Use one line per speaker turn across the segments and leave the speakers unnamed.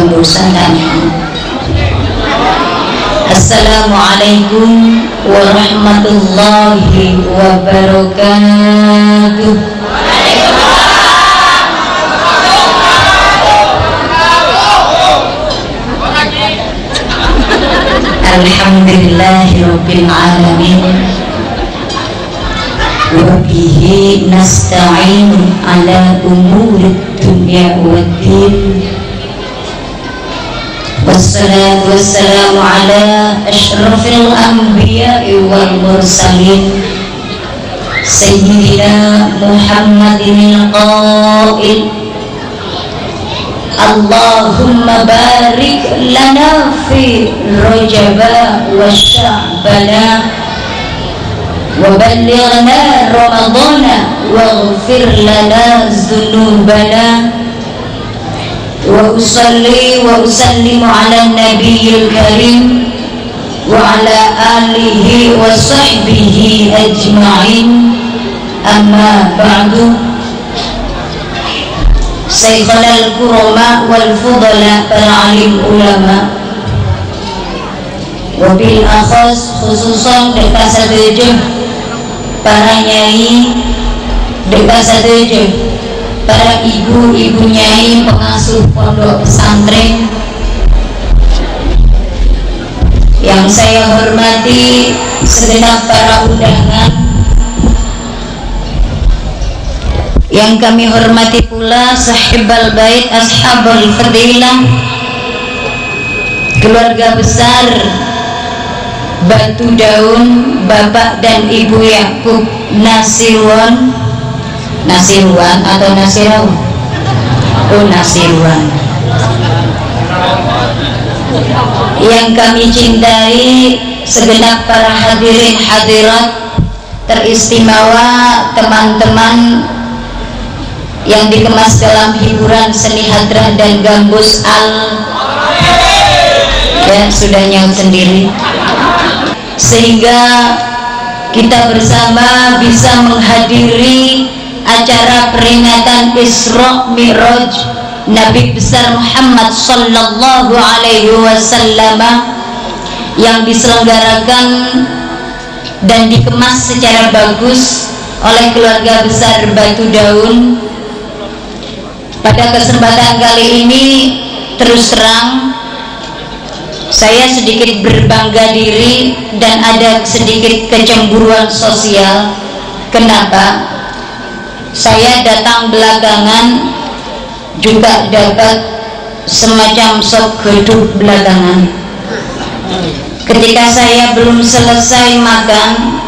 bersananya. Assalamualaikum warahmatullahi wabarakatuh. Alhamdulillahirabbil alamin. Wa bihi nasta'in ala umurid dunya waddin. Wassalatu wassalamu ala asyrafil anbiya'i wal mursalin Sayyidina Muhammadin al-qail Allahumma barik lana fi Rajaba wa Sya'bana wa ballighna Ramadana waghfir lana dhunubana. Wa usalli wa usallimu ala nabiyil karim wa ala alihi wa sahbihi ajma'in. Amma ba'du. Sayyidul kurama wal fudala, para alim ulama, wabil akhas khususan dekat sadeja para nyai, dekat sadeja para ibu-ibu nyai pengasuh pondok pesantren yang saya hormati, segenap para undangan yang kami hormati pula sahibal bait ashabul fadilah, keluarga besar Batu Daun, Bapak dan Ibu Yakub Nasirwan atau Nasirawan? Oh, Nasirwan. Yang kami cintai, segenap para hadirin hadirat teristimewa, teman-teman yang dikemas dalam hiburan seni hadrah dan gambus ya sudah nyaut sendiri, sehingga kita bersama bisa menghadiri acara peringatan Isra Mi'raj Nabi besar Muhammad sallallahu alaihi wasallam yang diselenggarakan dan dikemas secara bagus oleh keluarga besar Batu Daun. Pada kesempatan kali ini, terus terang saya sedikit berbangga diri dan ada sedikit kecemburuan sosial. Kenapa? Saya datang belakangan juga dapat semacam sok gedung belakangan. Ketika saya belum selesai makan,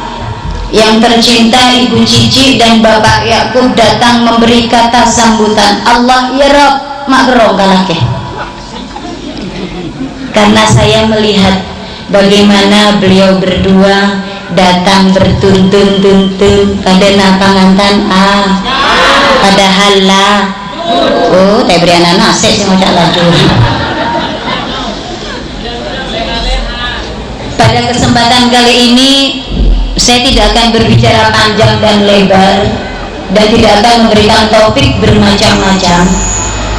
yang tercinta Ibu Cici dan Bapak Yakub datang memberi kata sambutan, Allah ya Rob makrong kalake. Karena saya melihat bagaimana beliau berdua datang bertuntun-tuntun kadena pangantan padahal lah teh beri anak nasi sih ngocak laju. Pada kesempatan kali ini saya tidak akan berbicara panjang dan lebar dan tidak akan memberikan topik bermacam-macam,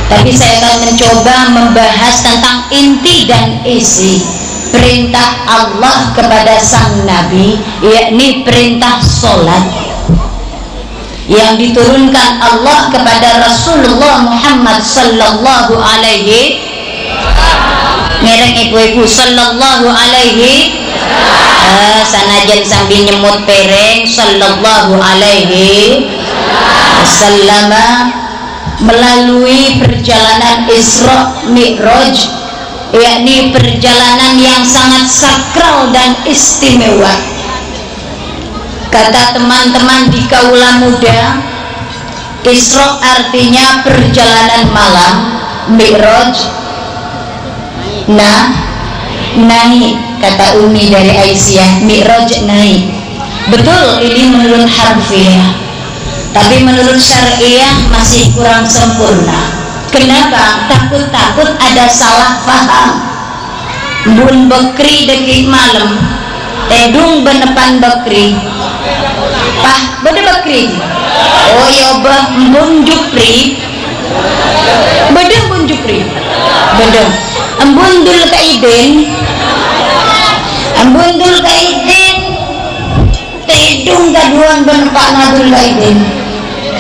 tapi saya akan mencoba membahas tentang inti dan isi perintah Allah kepada sang Nabi, yakni perintah sholat yang diturunkan Allah kepada Rasulullah Muhammad sallallahu alaihi ngereng ibu-ibu sallallahu alaihi sanajan sambil nyemut pereng sallallahu alaihi wasallam melalui perjalanan Isra Mi'raj, yakni perjalanan yang sangat sakral dan istimewa. Kata teman-teman di kaula muda, Isra artinya perjalanan malam, Mi'raj naik, kata Umi dari Aisyah, Mi'raj naik. Betul, ini menurut harfiah, tapi menurut syariah masih kurang sempurna. Kenapa? Takut-takut ada salah paham. Bun bekri dekik malam, tedung benepan bekri, pah bede bekri. Oh ya bah bun jupri, bede bun jupri. Bedong. Embundul kaidin. Embundul kaidin. Tidung kaduan benepak nadul kaidin.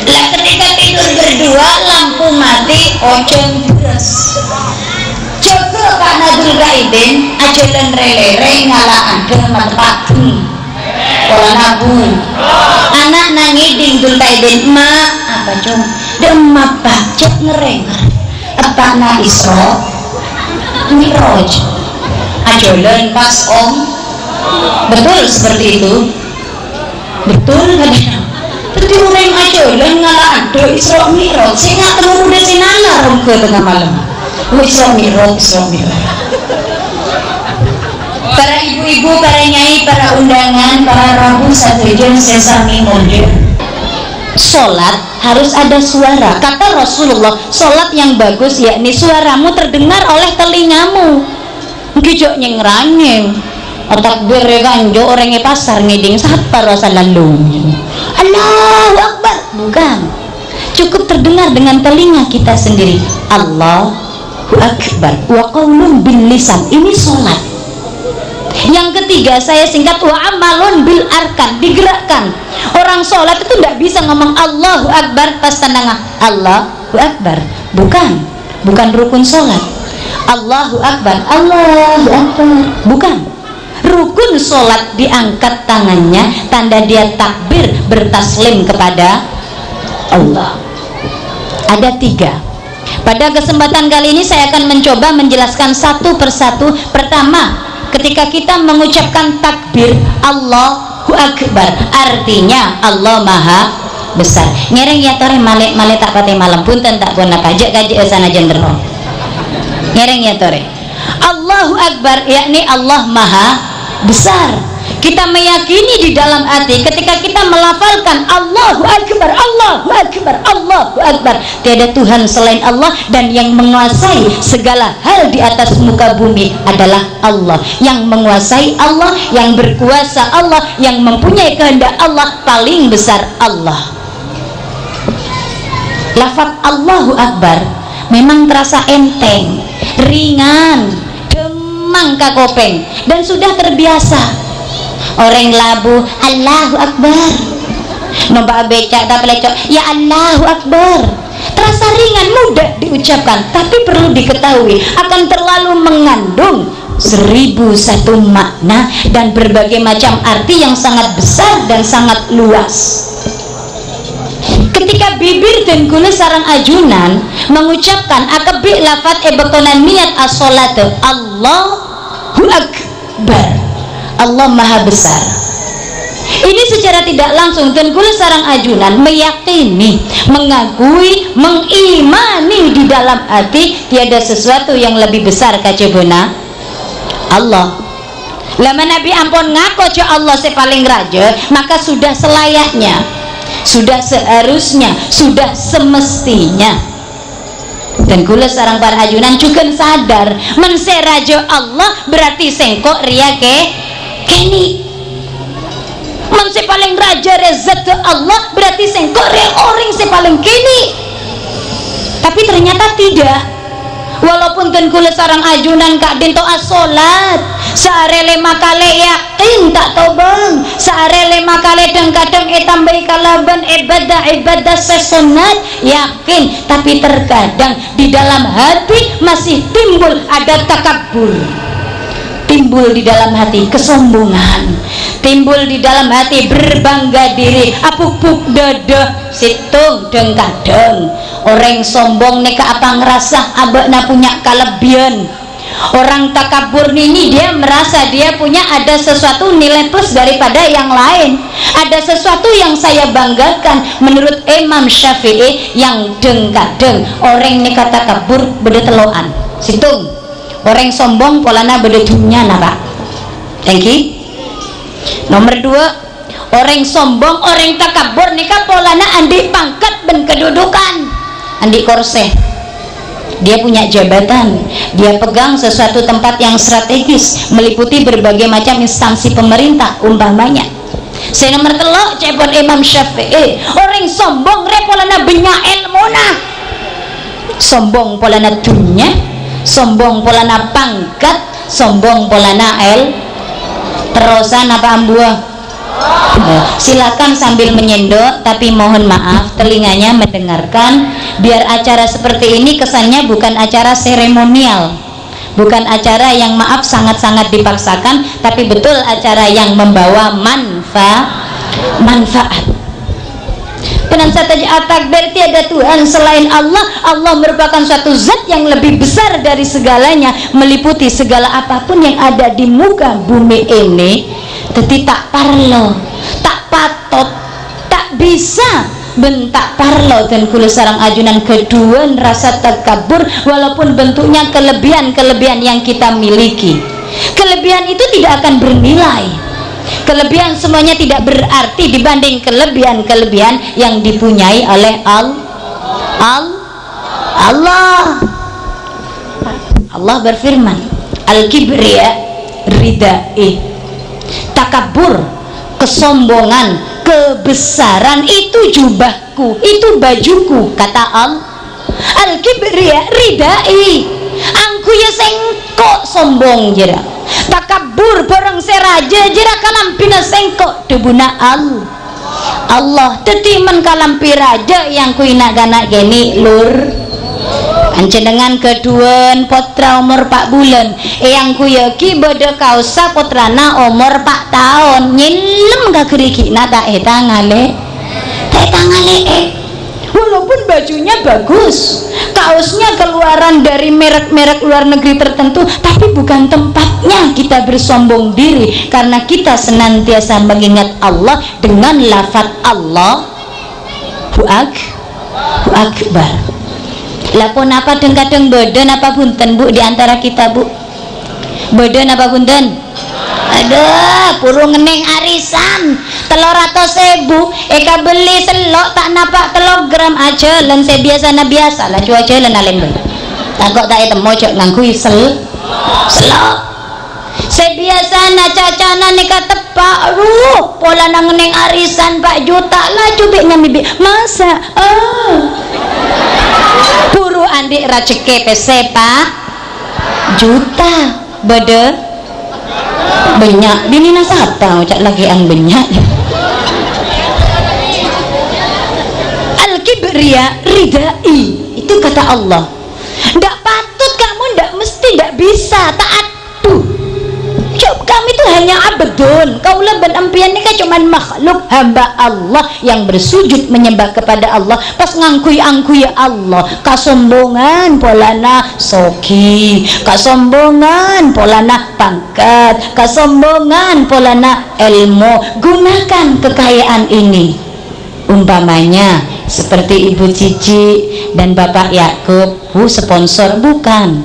Lah ketika tidur berdua lampu mati oceng beres. Jaga Kak Nadul kaidin ajalan relere ngalah ada matepati. Pola nabung. Anak nangiding dul kaidin mak apa cung? Demak bacot ngerenger. Apa na Isra Mi'raj. Ajalan pas om. Betul seperti itu. Betul kadang. Tapi orang ajalan ngalah ada Isra Mi'raj. Saya nggak ketemu udah sinala rom ke tengah malam. Isra Mi'raj. Para ibu-ibu, para nyai, para undangan, para rabu sadejan sesami modern. Sholat harus ada suara. Kata Rasulullah, sholat yang bagus yakni suaramu terdengar oleh telingamu. Gijok nyengrangeng. Otak bereganjo orangnya pasar ngiding siapa rasa lalu. Allahu Akbar. Bukan. Cukup terdengar dengan telinga kita sendiri. Allahu Akbar. Wa qaulun bil lisan. Ini sholat. Yang ketiga saya singkat wa amalun bil arkan, digerakkan. Orang sholat itu tidak bisa ngomong Allahu Akbar pas tandang Allahu Akbar. Bukan rukun sholat. Allahu Akbar, Allahu Akbar. Bukan. Rukun sholat diangkat tangannya, tanda dia takbir bertaslim kepada Allah. Ada 3. Pada kesempatan kali ini saya akan mencoba menjelaskan satu persatu. Pertama, ketika kita mengucapkan takbir Allahu Akbar, artinya Allah Maha Besar. Ngereng ya tore male tak pati malam punten tak pun kajak sana jenderal. Ngereng ya tore. Allahu Akbar yakni Allah Maha Besar. Kita meyakini di dalam hati ketika kita melafalkan Allahu Akbar, Allahu Akbar, Allahu Akbar, tiada Tuhan selain Allah dan yang menguasai segala hal di atas muka bumi adalah Allah. Yang menguasai Allah, yang berkuasa Allah, yang mempunyai kehendak Allah, paling besar Allah. Lafaz Allahu Akbar memang terasa enteng, ringan, demang kakopeng dan sudah terbiasa. Orang labu Allahu Akbar, nombak becak tak pelecok ya Allahu Akbar, terasa ringan, mudah diucapkan, tapi perlu diketahui akan terlalu mengandung 1001 makna dan berbagai macam arti yang sangat besar dan sangat luas. Ketika bibir dan kulit sarang ajunan mengucapkan akabik lafaz ebekonan niat as-salatu Allahu Akbar, Allah Maha Besar. Ini secara tidak langsung dan kulit sarang ajunan meyakini, mengakui, mengimani di dalam hati tiada sesuatu yang lebih besar kacebona Allah. Lama Nabi ampun ngaku Allah sepaling raja, maka sudah selayaknya, sudah seharusnya, sudah semestinya. Dan kula sarang para ajunan juga sadar menserajo Allah berarti sengkok ria keni man paling raja rezat ke Allah berarti sengkok ria orang paling kini. Tapi ternyata tidak. Walaupun dan kula sarang ajunan kak dinto as-solat saare 5 kali yakin tak tobang, saare 5 kali dan kadang tambahi kalaban ibadah sesunat yakin, tapi terkadang di dalam hati masih timbul ada takabur, timbul di dalam hati kesombongan, timbul di dalam hati berbangga diri, apuk-puk dada situng dan kadang orang sombong neka apa ngerasa abakna punya kelebihan. Orang takabur ini dia merasa dia punya ada sesuatu nilai plus daripada yang lain, ada sesuatu yang saya banggakan. Menurut Imam Syafi'i yang kadang orang neka takabur beda teloan situng, orang sombong polana beda dunia napa. Thank you. Nomor 2, orang sombong, orang takabur neka polana andi pangkat dan kedudukan, andi korseh. Dia punya jabatan, dia pegang sesuatu tempat yang strategis meliputi berbagai macam instansi pemerintah umpamanya. Saya nomor 3 cepon Imam Syafi'i, orang sombong repolana benya ilmuna, sombong polana dunia, sombong polana pangkat, sombong polana terusan apa ambuah. Silakan sambil menyendok, tapi mohon maaf telinganya mendengarkan, biar acara seperti ini kesannya bukan acara seremonial, bukan acara yang maaf sangat-sangat dipaksakan, tapi betul acara yang membawa manfaat. Penasihat takbir, tiada Tuhan selain Allah. Allah merupakan suatu zat yang lebih besar dari segalanya, meliputi segala apapun yang ada di muka bumi ini. Tetapi tak parlo, tak patot, tak bisa bentak parlo dan kula sarang ajunan kedua rasa takabur, walaupun bentuknya kelebihan-kelebihan yang kita miliki. Kelebihan itu tidak akan bernilai. Kelebihan semuanya tidak berarti dibanding kelebihan-kelebihan yang dipunyai oleh Allah. Allah berfirman, al-kibriya ridai. Takabur, kesombongan, kebesaran itu jubahku, itu bajuku, kata al-kibriya ridai. Angku ya sengkok sombong jera. Takabur borong seraja jera kalampina sengkok debuna Allah. Tetiman kalampi raja yang kuinak ganak geni lur. Ancendengan keduan potra umur 4 bulan, yang kuyaki bodoh kausa potrana umur 4 tahun. Nyilem gak keriki nata tangale walaupun bajunya bagus, kaosnya keluaran dari merek-merek luar negeri tertentu, tapi bukan tempatnya kita bersombong diri, karena kita senantiasa mengingat Allah dengan lafaz Allahu Akbar. Lapun apa kadang bodoh apa punten bu di antara kita bu? Bodoh apa punten? Aduh, purung ngeneng arisan telur atau sebu, eka beli selok tak napak kilogram aja, len saya biasa na biasa lah cuaca len alen be. Takut tak temu cok ngangkui selok. Saya biasa na cacana neka tepak, pola nang ngeneng arisan 4 juta lah cubiknya bibi. Masa? Puru andik raceke pese pak juta bede banyak bini nasapa ucap lagi ang banyak. Al-kibriya ridai, itu kata Allah. Ndak patut kamu, ndak mesti, ndak bisa taat. Kami itu hanya abdun, kaulah ben ampian ini kan cuman makhluk hamba Allah yang bersujud menyembah kepada Allah. Pas ngangkui ya Allah, kasombongan polana soki, kasombongan polana pangkat, kasombongan polana ilmu. Gunakan kekayaan ini, umpamanya seperti Ibu Cici dan Bapak Yakub, sponsor bukan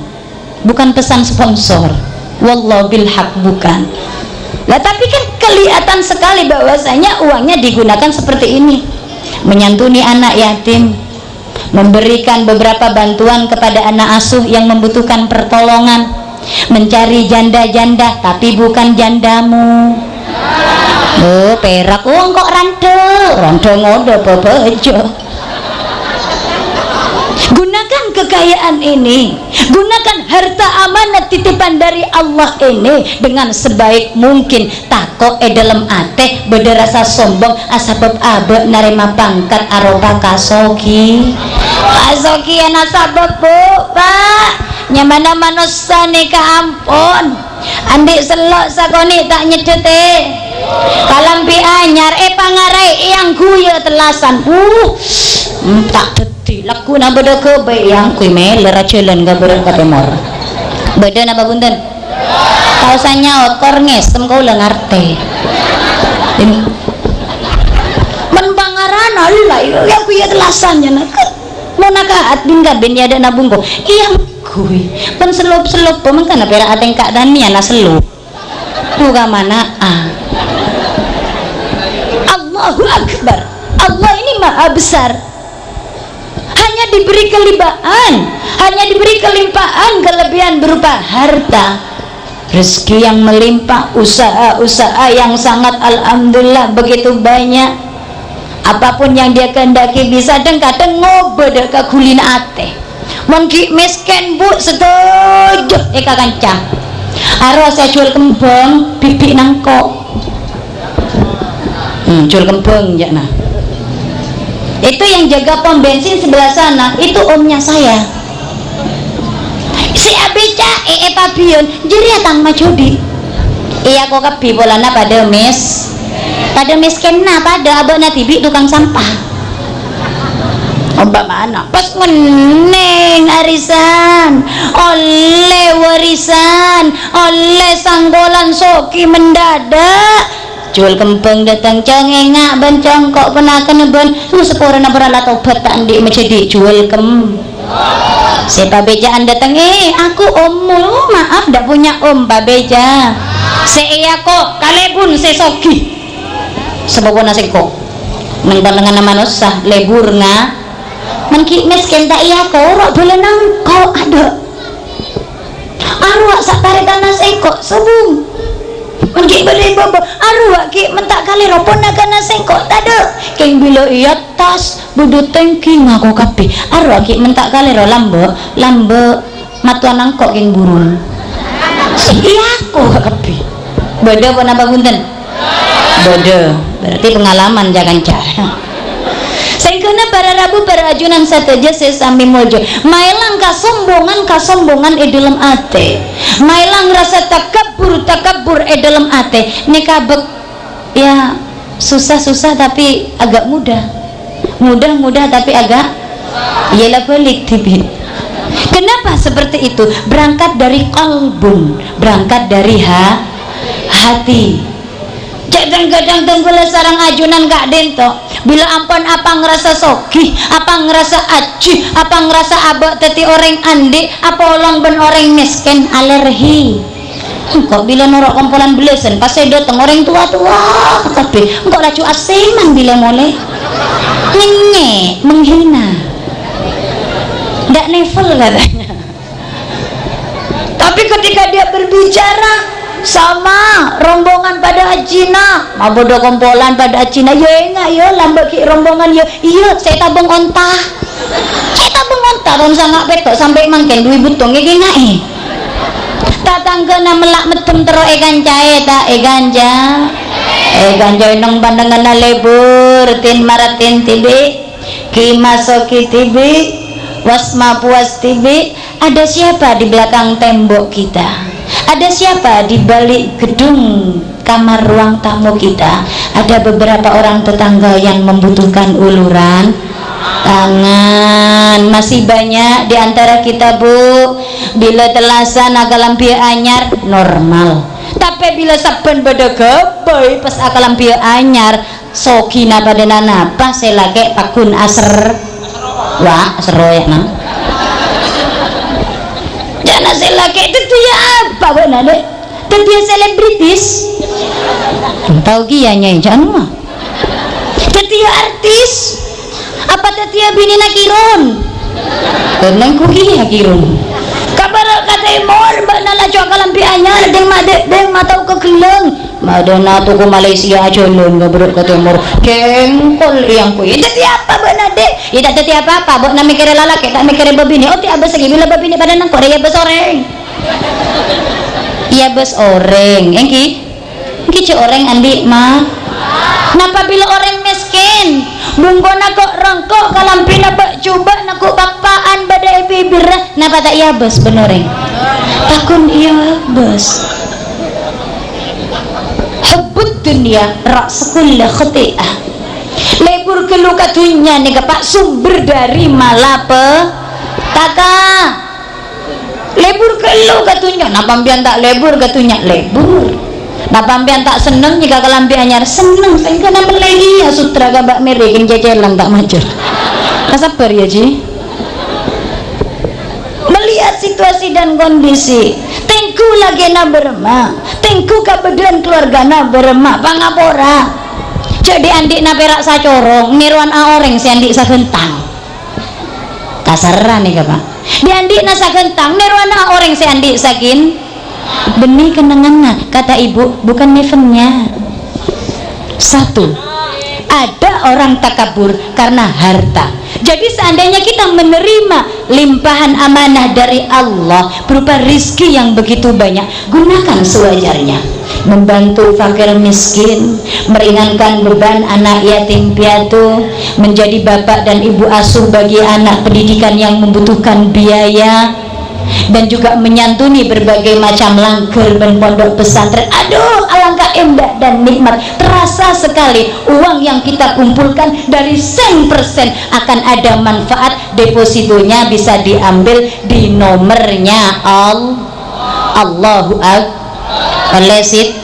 pesan sponsor, wallahu bilhaq bukan lah, tapi kan kelihatan sekali bahwasanya uangnya digunakan seperti ini, menyantuni anak yatim, memberikan beberapa bantuan kepada anak asuh yang membutuhkan pertolongan, mencari janda-janda tapi bukan jandamu. Perak uang kok rando ngodo bebejo. Gunakan kekayaan ini, gunakan harta amanat titipan dari Allah ini dengan sebaik mungkin. Tako dalam ate berderasa sombong asabab abe narima pangkat aroba kasoki ana sabab bu pak nyamana manusia nika ampun andik selok sakoni tak nyedete kalampi anyar pangarai yang guya telasan tak deti laku na beda ke yang kui mele racelan gak beda kapemor beda na babunten kau sanya okor ngesem kau lah ngarte menbangarana lah yang kuya telasannya nak mau nakaat bingga ben ada nabungko yang kui pen selup pemangkana pera ateng kak dania na selup buka mana Allahu Akbar. Allah ini maha besar. Hanya diberi kelimpahan kelebihan berupa harta, rezeki yang melimpah, usaha yang sangat alhamdulillah begitu banyak. Apapun yang dia kehendaki bisa, dan kadang ngobod ke kulin ate. Mengki miskin bu sedaya mereka kancah harus saya jual kembang bibik nangkok jual kembang ya nah itu yang jaga pom bensin sebelah sana itu omnya saya si abeca pabion jadi tang majudi iya kok kebi bolana pada miskin pada abang tibi tukang sampah Ombak mana pas ngeneng arisan oleh warisan oleh sanggolan soki mendadak jual kempeng datang cengengak ban congkok penakan ban sepura nabrak tobat tak ndik menjadi jual siapa bejaan datang aku ommu maaf ndak punya om babeja saya kok kalebun saya soki sebab nasi kok dengan nama nusah lebur nga menki miskin tak iya kok boleh nangkok ada arwah sak tarikan nasi kok sebung menki boleh bobo arwah ki mentak kali ropon naga nasi kok tak ada keng bila iya tas budu tengki ngaku kapi arwah ki mentak kali ro lambe matuan nangkok keng burun iya kok kapi bodoh pun apa punten bodoh berarti pengalaman jangan cara sehingga para rabu para ajunan sateja sesami mojo mailang kasombongan dalam ate mailang rasa takabur dalam ate nekabek ya susah tapi agak mudah tapi agak ialah balik tibi kenapa seperti itu berangkat dari qalbun berangkat dari hati kadang-kadang tenggula sarang ajunan gak dento bila ampun apa ngerasa soki apa ngerasa aci apa ngerasa abak teti orang andi apa orang ben orang miskin alergi kok bila norok kompolan belasan pas saya datang orang tua-tua tapi kok lacu aseman bila mulai nyenye menghina ndak nevel katanya tapi ketika dia berbicara sama rombongan pada Acina mabodo kompolan pada Acina ya enggak ya lambat ki rombongan ya iya saya tabung onta tahun sangat petok sampai mangken duit butong ya enggak tatangga na melak metem tero ganjae tak ganjae nang pandangan na lebur tin maratin tibi ki masoki tibi wasma puas tibi ada siapa di belakang tembok kita ada siapa di balik gedung kamar ruang tamu kita ada beberapa orang tetangga yang membutuhkan uluran tangan masih banyak di antara kita bu bila telasan agalampia anyar normal tapi bila saben pada gabai pas agalampia anyar sokina pada nana pas saya lagi pakun aser wah asero ya nang jangan saya lagi itu ya apa benar deh dia selebritis tahu gianya jangan mah dia artis apa dia bini nakirun tenang kuhiya kirun kabar kata imor mbak nala coba lampi anyar deng matau kegeleng madana tu ke Malaysia acolon gabruk kata imor kengkol yang kuy jadi apa benar deh tidak jadi apa buat nak mikir lalaki tak mikir babini oh tiap besar bila babini pada nang Korea besoreng iya bes orang engki orang andi mah napa bila orang miskin bungko nakok rangkok kalampi napa coba nakok bapaan badai bibir napa tak iya bes benoreng takun iya bes hubbud dunia ra'skulla khati'ah lebur kelu katunya nih pak sumber dari malapetaka lebur kelu katunya napampian tak lebur katunya lebur napampian tak seneng jika kelampi anyar seneng sehingga nama lagi ya sutra gabak merek yang jajalan tak majer sabar ya ji melihat situasi dan kondisi tengku lagi na berema tengku kebetulan keluarga na berema pangapora jadi andik na perak sacorong niruan orang si andik sagentang kasaran nih pak di andik na sagentang niruan orang si andik sagin benih kenangannya kata ibu bukan nevennya satu ada orang takabur karena harta Jadi seandainya kita menerima limpahan amanah dari Allah berupa rizki yang begitu banyak, gunakan sewajarnya. Membantu fakir miskin, meringankan beban anak yatim piatu, menjadi bapak dan ibu asuh bagi anak pendidikan yang membutuhkan biaya, dan juga menyantuni berbagai macam langgar dan pondok pesantren. Aduh, alangkah indah dan nikmat. Terasa sekali uang yang kita kumpulkan dari 100% akan ada manfaat. Depositonya bisa diambil di nomornya Allahu Akbar. Oleh situ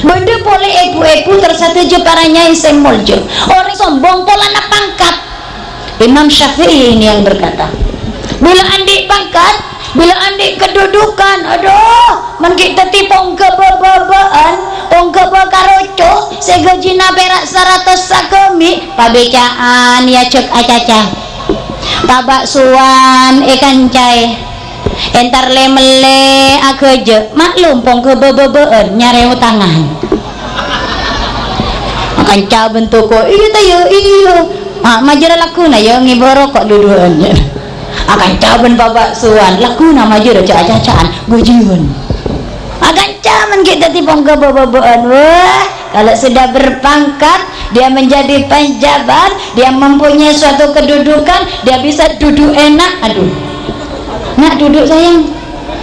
benda boleh ibu-ibu tersatu je paranya isem moljo orang sombong polana pangkat. Imam Syafi'i ini yang berkata, bila andik pangkat, bila andik kedudukan, aduh mengki teti pongke babaan, pongke bakaroco segajina perak 100 sakemi pabecaan ya cek acaca tabak suan ikan cai entar lemele akeje maklum pongke babaan nyareu tangan akan ca bentuk kok iya tayo iya majara lakuna ya ngiboro kok duduannya akan caben babak suan lakuna majara cacaan gujiun akan camen kita tipong ke babaan. Wah, kalau sudah berpangkat, dia menjadi penjabat, dia mempunyai suatu kedudukan, dia bisa duduk enak. Aduh, nak duduk sayang,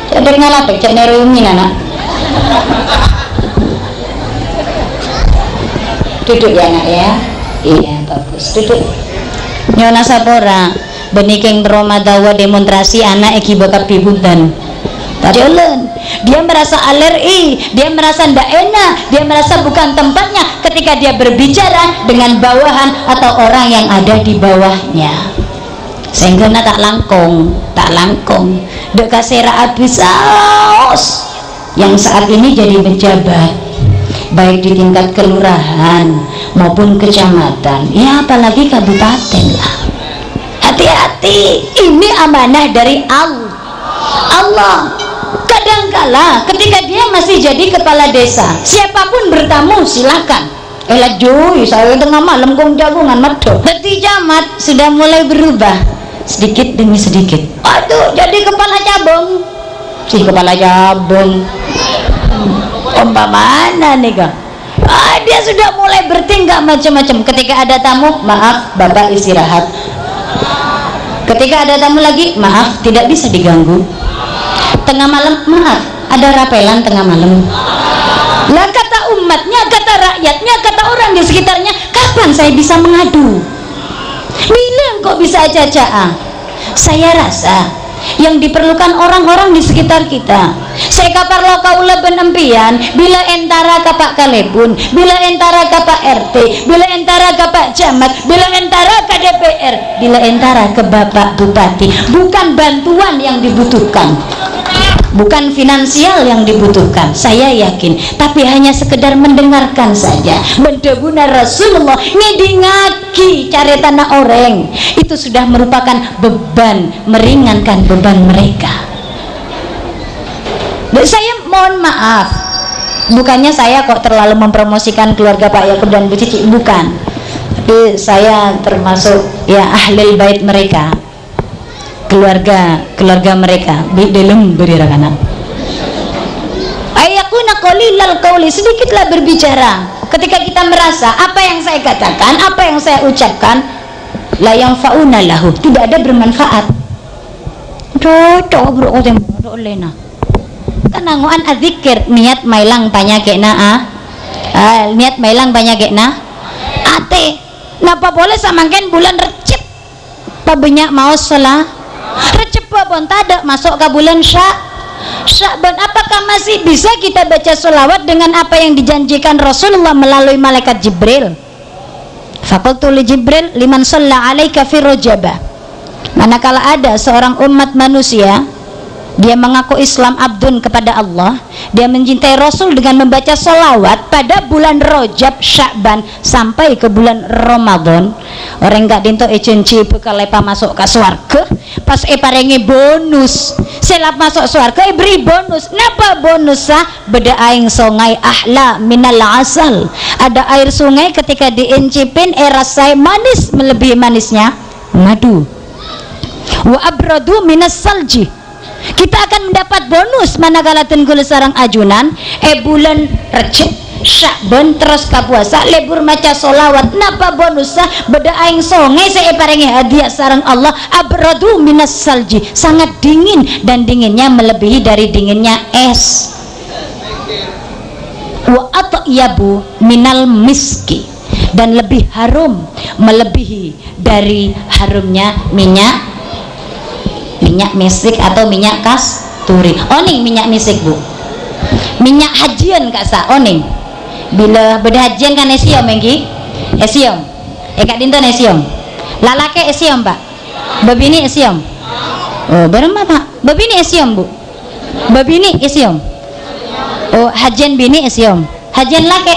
cak dari ngalapek, cak nerumi anak duduk ya nak ya. Iya bagus, duduk nyona sapora beniking Ramadan demonstrasi anak eki bakat pibutan jalan. Dia merasa alergi, dia merasa tidak enak, dia merasa bukan tempatnya ketika dia berbicara dengan bawahan atau orang yang ada di bawahnya, sehingga tak langkong dek kasera abis saos yang saat ini jadi pejabat baik di tingkat kelurahan maupun kecamatan, ya apalagi kabupaten lah. Hati-hati, ini amanah dari Allah. Kadangkala ketika dia masih jadi kepala desa, siapapun bertamu silakan. Elah Joy, saya tengah malam kong jagungan medok. Berarti jamat sudah mulai berubah sedikit demi sedikit. Aduh, jadi kepala cabang. Si kepala cabang. Omba mana nih kak? Dia sudah mulai bertingkah macam-macam. Ketika ada tamu, maaf bapak istirahat. Ketika ada tamu lagi, maaf tidak bisa diganggu. Tengah malam, maaf ada rapelan tengah malam. Lah kata umatnya, kata rakyatnya, kata orang di sekitarnya, kapan saya bisa mengadu? Bilang kok bisa aja-aja. Saya rasa yang diperlukan orang-orang di sekitar kita. Saya kapar lokaula benempian, bila entara kapak kalebun, bila entara kapak RT, bila entara kapak camat, bila entara ke DPR, bila entara ke bapak bupati. Bukan bantuan yang dibutuhkan, bukan finansial yang dibutuhkan, saya yakin, tapi hanya sekedar mendengarkan saja. Bendeguna Rasulullah ngedingaki cari tanah orang, itu sudah merupakan beban, meringankan beban mereka. Saya mohon maaf, bukannya saya kok terlalu mempromosikan keluarga Pak Yakub dan Bu Cici, bukan, tapi saya termasuk ya ahlul bait mereka, keluarga mereka di dalam berirakana. Ayakuna qalilal qauli, sedikitlah berbicara. Ketika kita merasa apa yang saya katakan, apa yang saya ucapkan la yanfa'una lahu, tidak ada bermanfaat. Cocok bro tem lena. Kananguan adzikir niat mailang panyakena niat mailang panyakena ate. Napa boleh samangken bulan Recep pabanyak mau salah Recep pun tak masuk ke bulan Sya'ban. Apakah masih bisa kita baca sholawat dengan apa yang dijanjikan Rasulullah melalui malaikat Jibril? Faqultu li Jibril liman shalla alaika fi Rajabah. Manakala ada seorang umat manusia dia mengaku Islam abdun kepada Allah, dia mencintai Rasul dengan membaca sholawat pada bulan Rajab, Sya'ban sampai ke bulan Ramadan. Orang gak dinto ecenci bekalepa masuk ke swarga, pas parengi bonus selap masuk swarga beri bonus. Napa bonusnya? Beda aing sungai ahla minal asal, ada air sungai ketika diencipin rasanya manis melebihi manisnya madu. Wa abradu minas salji, kita akan mendapat bonus manakala tenggul sarang ajunan bulan Rajab, Sya'ban terus ka puasa lebur maca solawat. Napa bonusnya? Beda aing songai saya parengi hadiah sarang Allah abradu minas salji, sangat dingin dan dinginnya melebihi dari dinginnya es. Wa atyabu minal miski, dan lebih harum melebihi dari harumnya minyak misik atau minyak kasturi. Oning minyak misik bu, minyak hajian kak sa oning. Bila beda hajian kan esiom engki, esiom. Kak dinten esiom. Lalake esiom pak, babini esiom. Oh berapa pak? Babini esiom bu, babini esiom. Oh hajian bini esiom, hajian lake.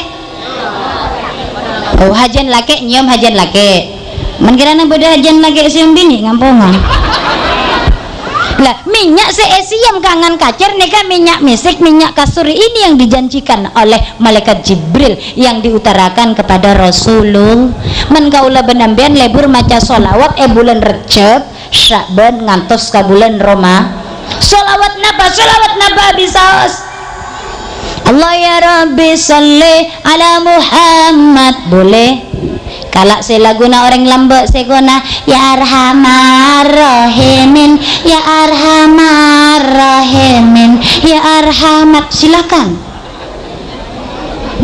Oh hajian lake nyiom hajian lake. Mengkirana beda hajian lake esiom bini ngampungan. Lah minyak seesiam kangen kacer nika minyak misik, minyak kasuri ini yang dijanjikan oleh malaikat Jibril yang diutarakan kepada Rasulullah. Men kaula benambian lebur maca solawat bulan Rajab, Sya'ban ngantos ka bulan Roma. Solawat napa bisaos? Allah ya Rabbi salli ala Muhammad boleh. Kalak saya laguna orang lambak saya guna ya arhamar rahimin, ya arhamar rahimin, ya arhamat. Silakan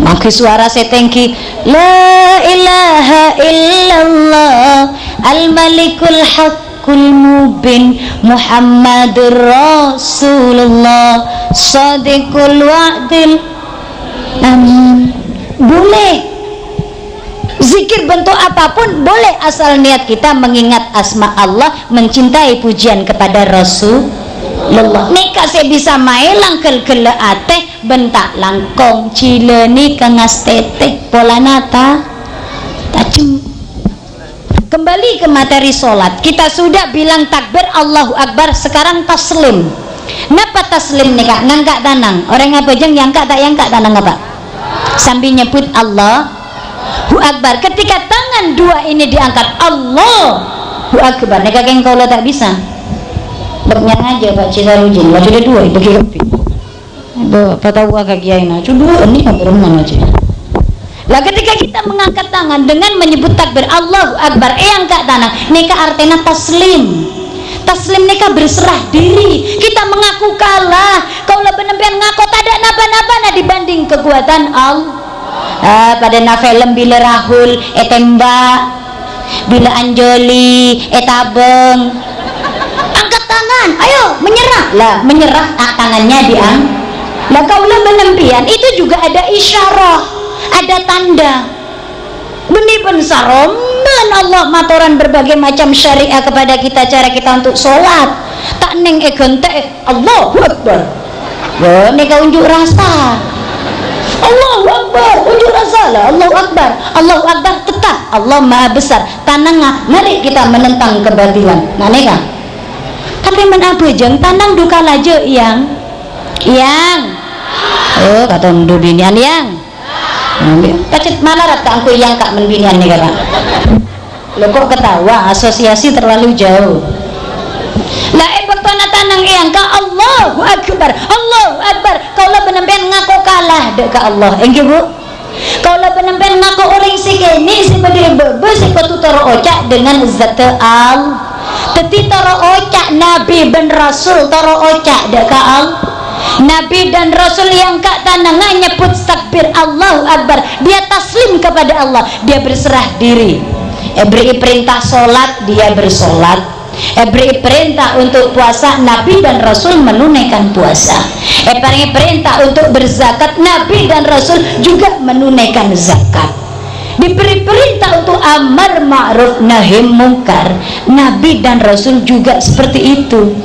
maki suara saya tengki la ilaha illallah al malikul haqqul mubin Muhammadur Rasulullah sadiqul wa'dil amin. Boleh zikir bentuk apapun boleh, asal niat kita mengingat asma Allah, mencintai pujian kepada Rasulullah. Nika saya bisa maelang kel ate bentak langkong cileni kengas teteh pola nata tajam. Kembali ke materi sholat, kita sudah bilang takbir Allahu Akbar, sekarang taslim. Napa taslim nika? Ngangkat tanang. Orang apa jeng yang tak tanang apa? Sambil nyebut Allahu Akbar. Ketika tangan dua ini diangkat Allahu Akbar, nika keng kaulah tak bisa. Beknya aja Pak Cisarujin, wajah ada dua bagi kopi. Apa tahu agak kiai na? Coba ini ngobrol aja. Lah ketika kita mengangkat tangan dengan menyebut takbir Allahu Akbar, angkat tangan, nika artinya taslim. Taslim nika berserah diri. Kita mengaku kalah. Kaulah benar-benar ngaku tak ada napa-napa dibanding kekuatan Allah. Pada na film bila Rahul tembak, bila Anjoli tabeng, angkat tangan, ayo menyerah lah, menyerah tangannya diang. Lah kaulah benempian itu juga ada isyarah, ada tanda. Benih pensaroman Allah matoran berbagai macam syariah kepada kita, cara kita untuk sholat. Tak neng egente Allahu Akbar. Wah, neka unjuk rasa. Allahu Akbar, unjuk rasa lah. Allahu Akbar, Allahu Akbar tetap Allah Maha Besar. Tanang, mari kita menentang kebatilan. Nah neka. Tapi menabu jeng tanang duka lajo yang. Oh kata ndu binian yang. Kacit mana rata angku yang kak menbinian nih kakak. Lo kok ketawa, asosiasi terlalu jauh. Lah bektona tanang yang ka Allahu Akbar, Allahu Akbar. Kaulah benempen ngaku kalah dek ka Allah. Engge bu. Kaulah benempen ngaku orang sikeni si berdiri bebe si kotu toro ocak dengan zat al. Teti toro ocak Nabi ben Rasul toro ocak dek ka Allah. Nabi dan Rasul yang kak tanangan nyebut takbir Allahu Akbar, dia taslim kepada Allah, dia berserah diri. Beri perintah solat, dia bersolat. Beri perintah untuk puasa, Nabi dan Rasul menunaikan puasa. Beri perintah untuk berzakat, Nabi dan Rasul juga menunaikan zakat. Diberi perintah untuk amar ma'ruf nahi mungkar, Nabi dan Rasul juga seperti itu.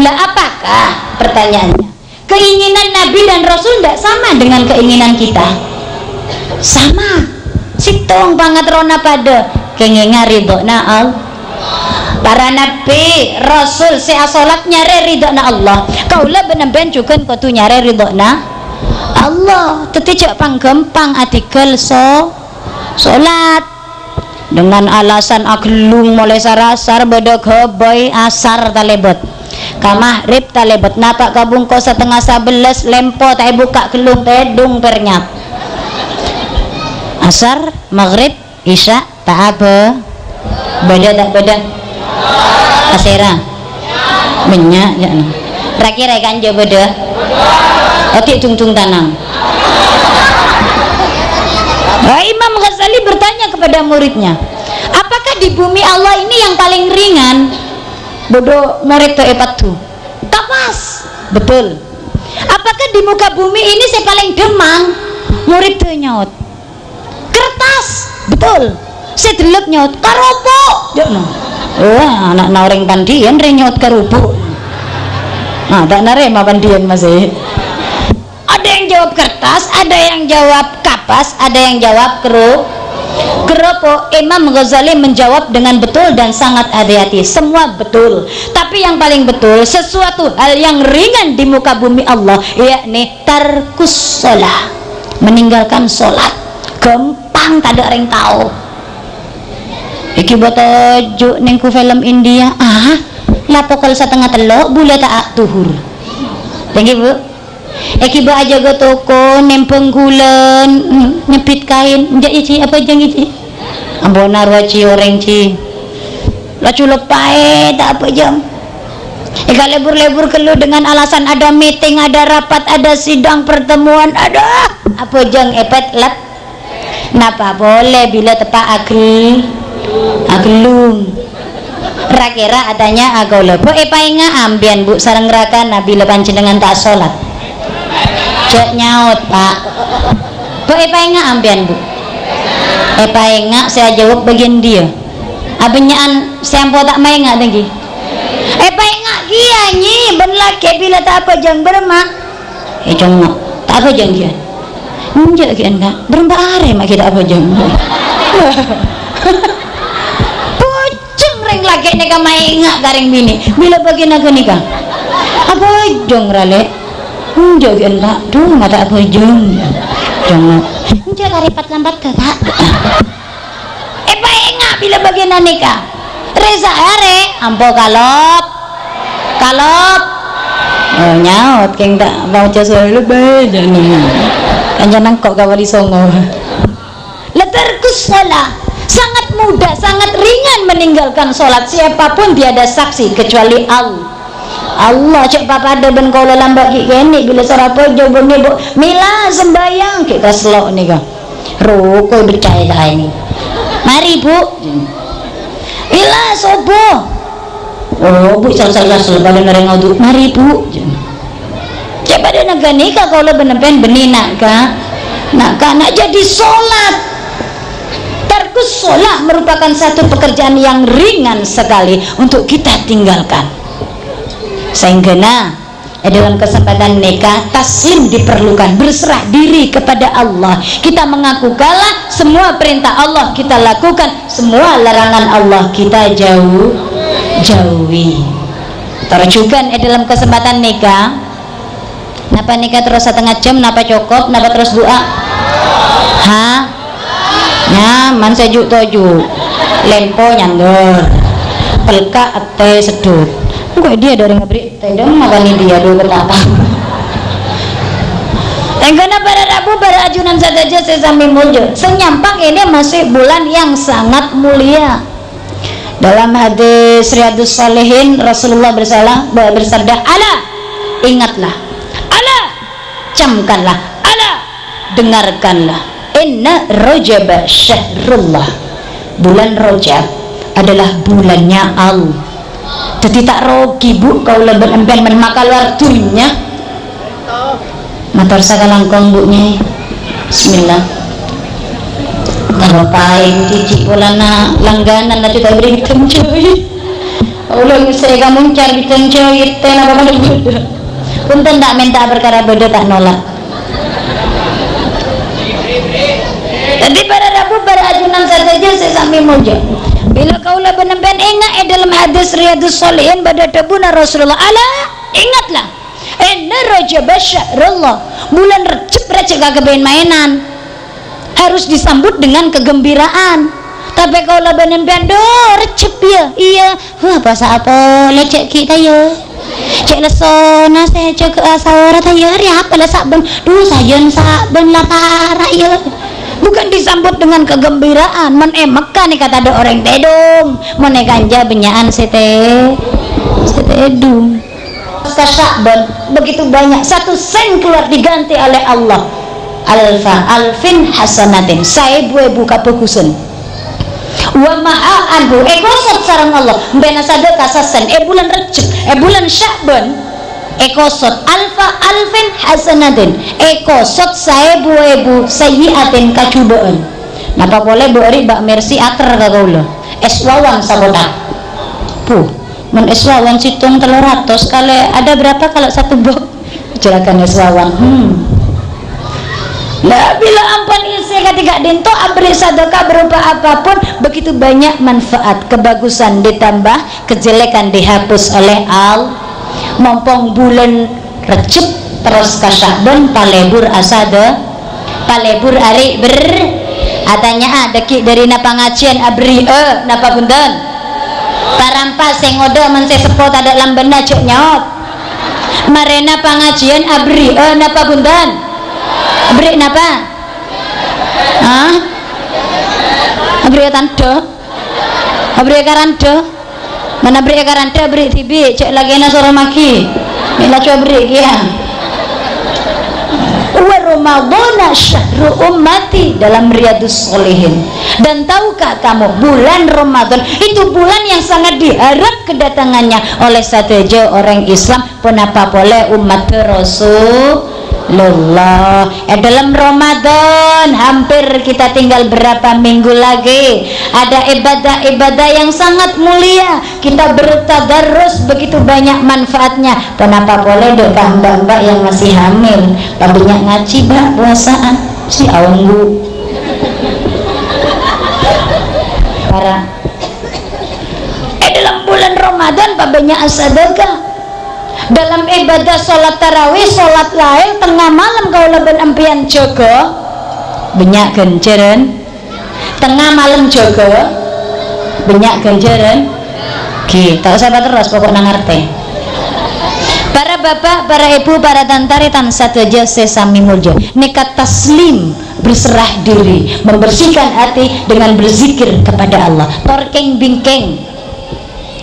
Lah apakah pertanyaannya keinginan Nabi dan Rasul tidak sama dengan keinginan kita? Sama. Sitong banget rona pada kengenga ridhona Allah. Para nabi rasul saya salat nyare ridhona Allah. Kaulah benemben juga kau tu nyare ridhona Allah. Tetijak panggempang artikel solat dengan alasan aglung mulai sarasar bodoh boy asar talebot kamah-rib talebot napak kabungko setengah 11 lempo tak buka gelung tedung ternyap asar maghrib isya tak apa beda tak beda asera minyak ya terakhir kan jauh beda oke tung tanam. Imam Ghazali bertanya kepada muridnya, apakah di bumi Allah ini yang paling ringan? Bodoh murid tu epat tu tapas betul. Apakah di muka bumi ini saya paling demang? Murid tu nyaut kertas betul. Saya delok nyaut karupuk jono. Anak orang pandian re nyaut karupuk. Nah tak narema pandian masih. Ada yang jawab kertas, ada yang jawab kapas, ada yang jawab keropok. Imam Ghazali menjawab dengan betul dan sangat hati-hati. Semua betul, tapi yang paling betul sesuatu hal yang ringan di muka bumi Allah, yakni tarkus sholat, meninggalkan sholat. Gampang, tak ada orang tahu. Iki buat ojo nengku film India. Lapo kalau setengah telok boleh tak tuhur. Thank you bu. Eki ba aja go toko nempeng gulen nyepit kain njak ici apa jang ici ambona ruaci orang ci lacu lepai tak apa jam eka lebur-lebur kelu dengan alasan ada meeting, ada rapat, ada sidang pertemuan, ada apa jang epet lap napa boleh bila tepak aglung rakira adanya agau lepo epainga ambian bu sareng raka nabi lepan dengan tak sholat cek nyaut pak bu epainga ambian bu epainga saya jawab bagian dia abenyaan sempo tak main nggak tinggi epainga kia nyi ben laki bila tak apa jang bermak congok tak apa jang kia njak kia enggak berempat hari mak kita apa jang pucung ring laki neka main nggak garing bini bila bagian aku nikah apa jong rale njak kia enggak duh mata apa jong jongok njak karipat lambat kakak epainga bila bagian nikah Reza are ampo kalop nyaut keng tak mau jasa lebih jani kanjanang kok kawali songo leterkus sholat sangat mudah, sangat ringan meninggalkan sholat. Siapapun tiada saksi kecuali Allah cek papa ada ben kalau lambat gini bila sarapo jauh bumi bu mila sembayang kita selok nih kak rokok bercahaya ini mari bu ila sobo oh bu salah pada nereng ngadu mari bu cek pada naga nikah kalau bener-bener benina kak nak jadi sholat. Tarkus sholat merupakan satu pekerjaan yang ringan sekali untuk kita tinggalkan. Sehingga dalam kesempatan nikah taslim diperlukan, berserah diri kepada Allah. Kita mengaku kalah, semua perintah Allah kita lakukan, semua larangan Allah kita jauhi. Terjukan dalam kesempatan nikah. Napa nikah terus setengah jam, napa cukup, napa terus doa? Nyaman sejuk toju, lempo nyandor, pelka ate sedut. Kok dia dari ngeberi tedong makanya dia dulu betapa. Karena para Rabu para ajunan saja sesami muncul. Senyampang ini masih bulan yang sangat mulia. Dalam hadis Riyadhus Shalihin Rasulullah bersabda, "Ala, ingatlah. Ala, camkanlah. Ala, dengarkanlah. Inna Rajab syahrullah." Bulan Rajab adalah bulannya Allah. Jadi tak rogi bu kau lebih empen menmakal waktunya motor sakalangkong bunya bismillah kalau paling cici polana langganan nanti tak beri hitam cuy Allah istri kamu cari tencoy apa pada bodoh. Punten tak minta perkara bodoh tak nolak. Jadi para rabu para ajunan saja sesami mojo. Bila kaulah benar-benar ingat dalam hadis Riyadhus Shalihin pada tabuna Rasulullah ala ingatlah inna Rajab syahrullah bulan Rajab kagak mainan harus disambut dengan kegembiraan. Tapi kaulah benar-benar Rajab ya iya bahasa apa lecek kita ya cek lesona saya cek asawara ya hari apa lah saben sajen saben lah para ya bukan disambut dengan kegembiraan. Men Mekah nih kata ada orang tedong men ganja benyaan sete edung Sya'ban begitu banyak 1 sen keluar diganti oleh Allah alfin hasanatin saya buka pekusen wa ma'anhu ekosot sarang Allah bena sadaqah sasen bulan Rajab bulan Sya'ban ekosot alfin hasanatin ekosot saya buebu sayyiatin kacubaan napa boleh beri bak mersi ater kagaula eswawan sabotak men eswawan situng 300 kali ada berapa kalau satu bok jelakan eswawan lah bila ampun isi ketika dinto abri sedekah berupa apapun begitu banyak manfaat kebagusan ditambah kejelekan dihapus oleh Allah. Mompong bulan Rajab terus ke Sya'ban palebur asade palebur ari ber atanya deki dari napa ngajian abri napa punten parampas sing ngodo men sepot ada lambena cuk nyaot marena pangajian abri napa punten abri napa abri tando abri karando mana beri karanta beri tibi cek lagi na suruh maki mila coba beri ya wa Ramadhan syahrul ummati dalam Riyadhus Shalihin. Dan tahukah kamu bulan Ramadan itu bulan yang sangat diharap kedatangannya oleh sateja orang Islam pun apa boleh umat Rasulullah. Dalam Ramadan hampir kita tinggal berapa minggu lagi, ada ibadah-ibadah yang sangat mulia, kita bertadarus begitu banyak manfaatnya. Kenapa boleh doa mbak-mbak yang masih hamil banyak ngaji mbak puasaan si awanggu para dalam bulan Ramadan banyak sedekah. Dalam ibadah sholat tarawih, sholat lain tengah malam kau leben empian jaga banyak ganjaran, tengah malam jaga banyak ganjaran. Kita usah terus pokok nangarte. Para bapak, para ibu, para tantari tansah saja sesami mulja nikat taslim, berserah diri, membersihkan hati dengan berzikir kepada Allah. Torkeng bingkeng.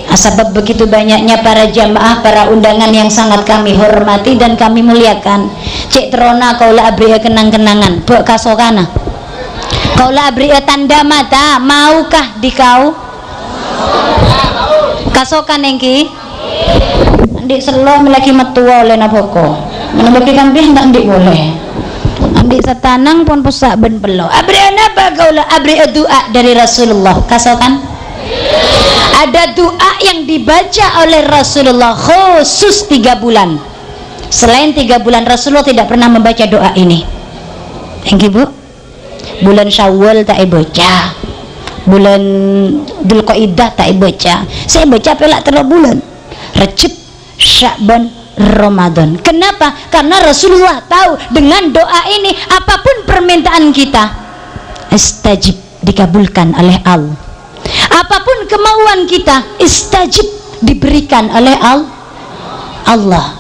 Sebab begitu banyaknya para jamaah, para undangan yang sangat kami hormati dan kami muliakan. Cek terona kaulah abri kenang-kenangan, buat kasokana. Kaulah abri tanda mata, maukah dikau? Kasokan engki? Andik selo lagi metua oleh naboko. Menabaki kambing tak andik boleh. Andik setanang pun pusak ben pelo. Abri apa kaulah abri doa dari Rasulullah. Kasokan? Ada doa yang dibaca oleh Rasulullah khusus 3 bulan. Selain 3 bulan Rasulullah tidak pernah membaca doa ini. Thank you Bu. Bulan Syawal tak baca, bulan Dzulqa'dah tak baca. Saya baca pelak 3 bulan Rajab, Sya'ban, Ramadan. Kenapa? Karena Rasulullah tahu dengan doa ini apapun permintaan kita istajib, dikabulkan oleh Allah. Apapun kemauan kita istajib, diberikan oleh Allah.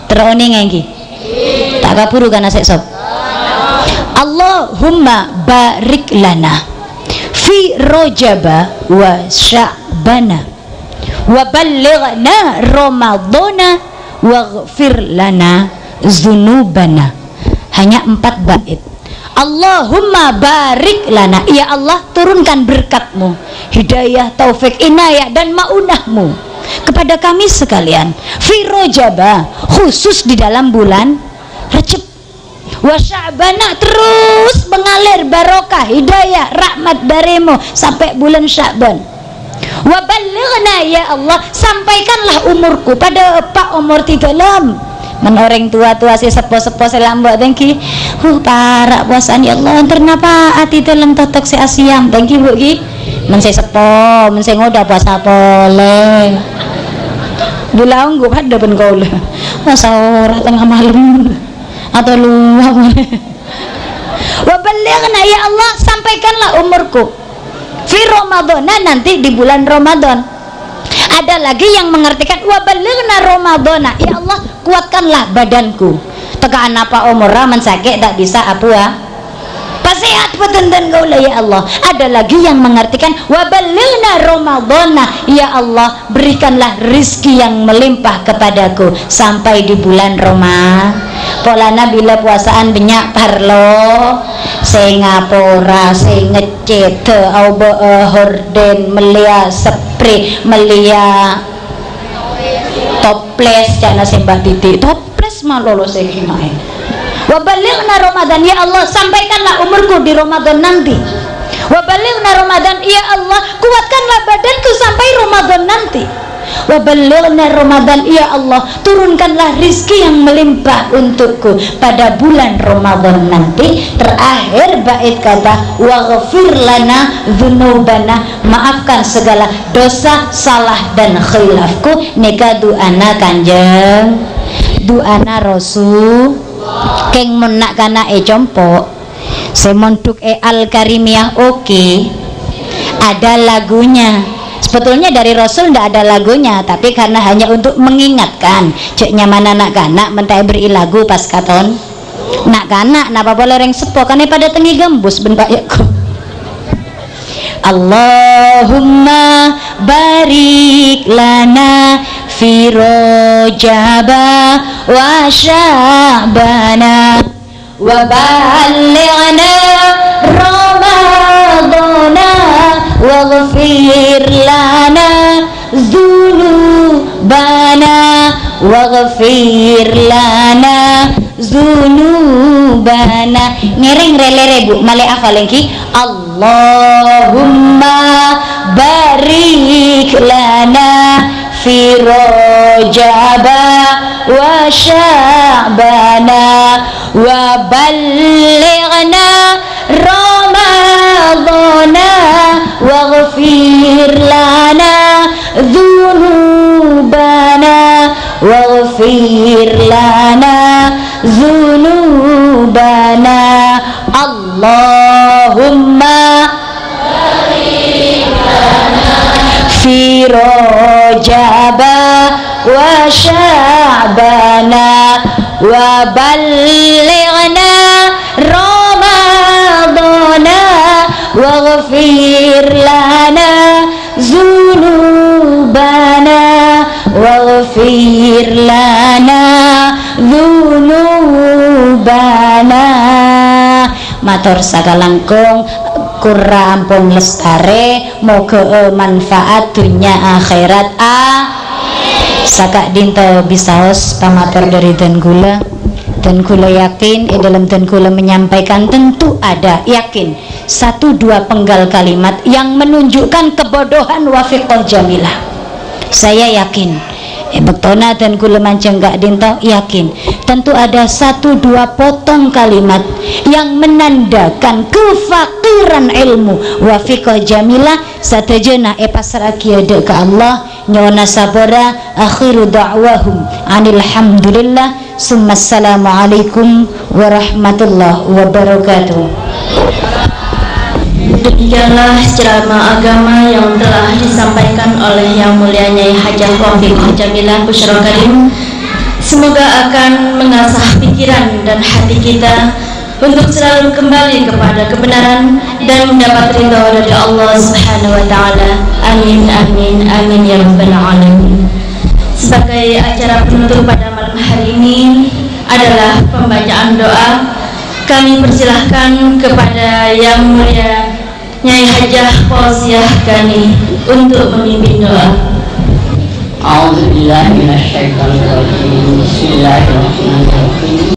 Teroning lagi tak kapuru kana sek sob. Allahumma barik lana fi Rajaba wa Sya'bana wa ballighna Ramadhana waghfir lana dzunubana. Hanya 4 bait. Allahumma barik lana, ya Allah turunkan berkatmu, hidayah, taufik, inayah dan maunahmu kepada kami sekalian fi Rajaba, khusus di dalam bulan Rajab, wa Sya'bana, terus mengalir barokah, hidayah, rahmat darimu sampai bulan Sya'ban, Wa balighna ya Allah, sampaikanlah umurku pada pak umur 36. Men orang tua-tua si sepo-sepo selambak tengki. Parak puasan ya Allah, ternapa ati dalam totok si asiam tengki bu ki. Men si sepo, men si ngoda puasa pole. Bilang gue pada ben kau lah. Masa ora tengah malam atau luar boleh. Wa balighna ya Allah, sampaikanlah umurku fi Ramadan, nanti di bulan Ramadan. Ada lagi yang mengartikan wa balighna Ramadan, ya Allah kuatkanlah badanku. Tegaan apa umur raman sakit tak bisa apa pasiat petenten kau lah ya Allah. Ada lagi yang mengartikan wa balighna Ramadan, ya Allah berikanlah rizki yang melimpah kepadaku sampai di bulan Ramadan. Polana bila puasaan banyak parlo Singapura sing ngecet au horden melia spray melia toples cana sembah titik toples malolo sing main. Wa balighna Ramadan, ya Allah sampaikanlah umurku di Ramadan nanti. Wa balighna Ramadan, ya Allah kuatkanlah badanku sampai Ramadan nanti. Wa balighna Ramadan, ya Allah turunkanlah rizki yang melimpah untukku pada bulan Ramadan nanti. Terakhir bait kata waghfir lana dzunubana, maafkan segala dosa salah dan khilafku. Nika duana kanjeng duana Rasul keng mun nak kana compok semonduk Al-Karimiyah oke. Ada lagunya. Sebetulnya dari Rasul ndak ada lagunya, tapi karena hanya untuk mengingatkan cek nyaman anak kanak mentai beri lagu pas katon nak kanak napa boleh reng sepo kan pada tengi gembus ben Pak Yakub. Allahumma barik lana fi Rajaba wa Sya'bana wa ballighna Ramadana waghfir lana dzunubana waghfir lana dzunubana. Ngereng relere Bu male hafal lagi. Allahumma barik lana fi Rajaba wa Sya'bana wa ballighna Ramadana waghfir lana dzunubana waghfir lana dzunubana. Allahumma barik lana fi Rajaba wa Sya'bana wa ballighna Ramadana waghfir lana dzunubana waghfir lana dzunubana. Matur sakalangkung kura ampun lestare moga manfaat dunia akhirat Saka dinta bisaos pamatur dari dan gula yakin dalam dan gula menyampaikan tentu ada yakin 1-2 penggal kalimat yang menunjukkan kebodohan Wafiqah Jamilah. Saya yakin bektona dan gula mancing gak dinta yakin tentu ada 1-2 potong kalimat yang menandakan kefakiran ilmu Wafiqah Jamilah. Satajana pasrah kiade ke Allah nyona sabara akhiru da'wahum anilhamdulillah summa assalamualaikum warahmatullahi wabarakatuh.
Demikianlah ceramah agama yang telah disampaikan oleh Yang Mulia Nyai Hajah Wafiqah Jamilah Busyra Karim. Semoga akan mengasah pikiran dan hati kita untuk selalu kembali kepada kebenaran dan mendapat ridha dari Allah Subhanahu wa taala. Amin amin amin ya rabbal alamin. Sebagai acara penutup pada malam hari ini adalah pembacaan doa. Kami persilahkan kepada Yang Mulia Nyai Hajah Fauziah Gani untuk memimpin doa.
A'udzubillahi minasyaitonir rajim. Bismillahirrahmanirrahim.